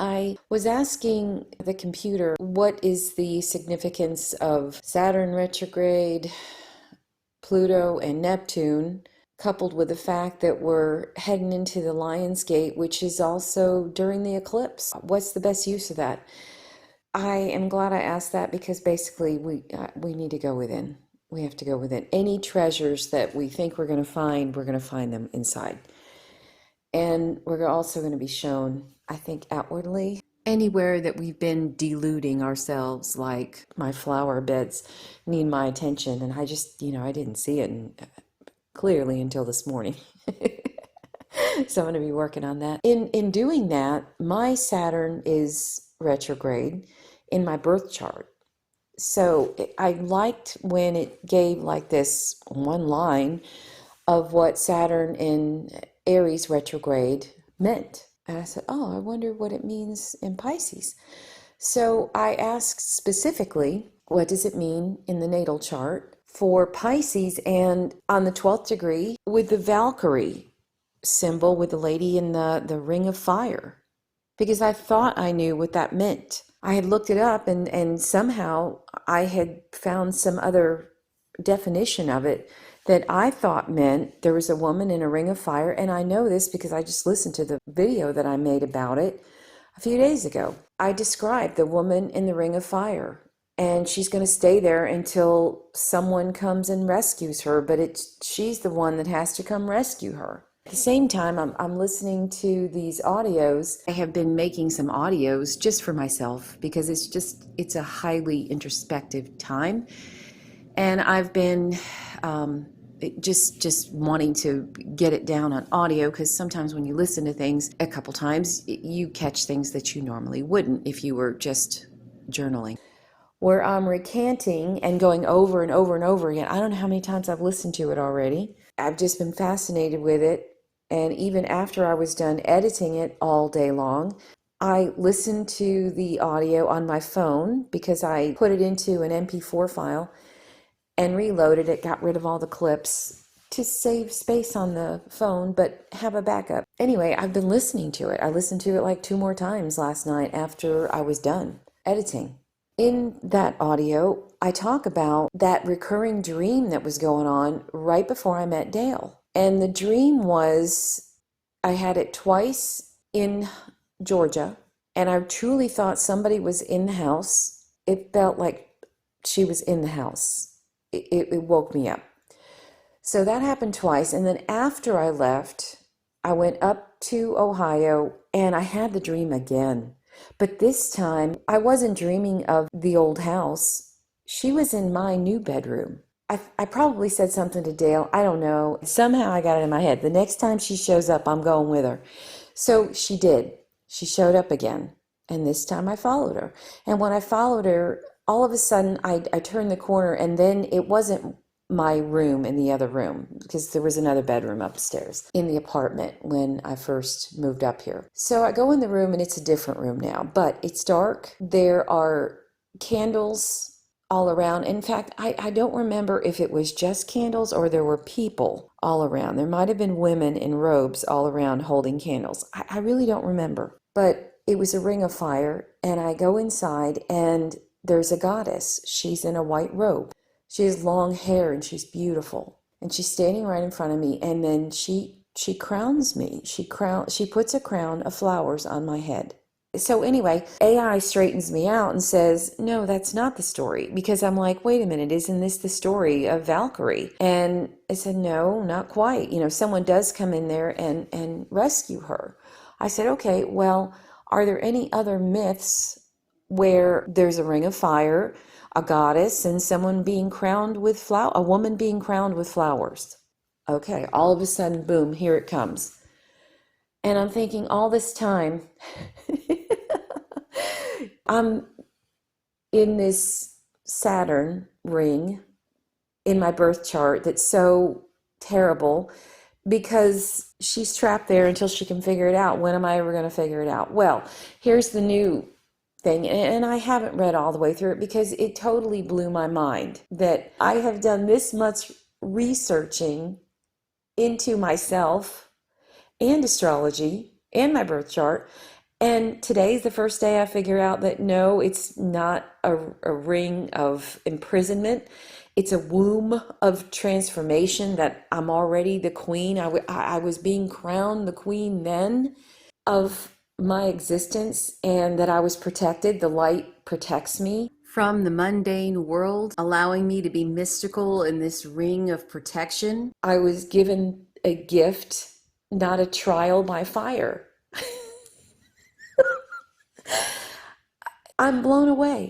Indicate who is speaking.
Speaker 1: I was asking the computer what is the significance of Saturn retrograde, Pluto and Neptune, coupled with the fact that we're heading into the Lion's Gate, which is also during the eclipse. What's the best use of that? I am glad I asked that because basically we need to go within. We have to go within. Any treasures that we think we're going to find them inside. And we're also going to be shown, I think, outwardly. Anywhere that we've been deluding ourselves, like my flower beds need my attention. And I just, I didn't see it clearly until this morning. So I'm going to be working on that. In doing that, my Saturn is retrograde in my birth chart. So I liked when it gave like this one line of what Saturn in Aries retrograde meant. And I said, oh, I wonder what it means in Pisces. So I asked specifically, what does it mean in the natal chart for Pisces and on the 12th degree with the Valkyrie symbol with the lady in the ring of fire? Because I thought I knew what that meant. I had looked it up and somehow I had found some other definition of it that I thought meant there was a woman in a ring of fire. And I know this because I just listened to the video that I made about it a few days ago. I described the woman in the ring of fire, and she's going to stay there until someone comes and rescues her, but she's the one that has to come rescue her. At the same time, I'm listening to these audios. I have been making some audios just for myself because it's a highly introspective time. And I've been just wanting to get it down on audio because sometimes when you listen to things a couple times, you catch things that you normally wouldn't if you were just journaling. Where I'm recanting and going over and over and over again. I don't know how many times I've listened to it already. I've just been fascinated with it. And even after I was done editing it all day long, I listened to the audio on my phone because I put it into an MP4 file and reloaded it, got rid of all the clips to save space on the phone, but have a backup. Anyway, I've been listening to it. I listened to it like 2 more times last night after I was done editing. In that audio, I talk about that recurring dream that was going on right before I met Dale. And the dream was, I had it twice in Georgia, and I truly thought somebody was in the house. It felt like she was in the house. It woke me up. So that happened twice. And then after I left, I went up to Ohio and I had the dream again. But this time I wasn't dreaming of the old house. She was in my new bedroom. I probably said something to Dale. I don't know. Somehow I got it in my head. The next time she shows up, I'm going with her. So she did. She showed up again. And this time I followed her. And when I followed her, all of a sudden I turned the corner, and then it wasn't my room in the other room because there was another bedroom upstairs in the apartment when I first moved up here. So I go in the room and it's a different room now, but it's dark. There are candles all around. In fact, I don't remember if it was just candles or there were people all around. There might have been women in robes all around holding candles. I really don't remember, but it was a ring of fire. And I go inside and there's a goddess. She's in a white robe. She has long hair and she's beautiful. And she's standing right in front of me. And then she crowns me. She puts a crown of flowers on my head. So anyway, AI straightens me out and says, no, that's not the story. Because I'm like, wait a minute, isn't this the story of Valkyrie? And I said, no, not quite. Someone does come in there and rescue her. I said, okay, well, are there any other myths where there's a ring of fire, a goddess, and someone being crowned with a woman being crowned with flowers? Okay, all of a sudden, boom, here it comes. And I'm thinking all this time, I'm in this Saturn ring in my birth chart that's so terrible because she's trapped there until she can figure it out. When am I ever going to figure it out? Well, here's the new thing, and I haven't read all the way through it because it totally blew my mind that I have done this much researching into myself and astrology and my birth chart, And today's the first day I figure out that no, it's not a ring of imprisonment. It's a womb of transformation, that I'm already the queen. I was being crowned the queen then of my existence, and that I was protected. The light protects me from the mundane world, allowing me to be mystical in this ring of protection. I was given a gift, not a trial by fire. I'm blown away.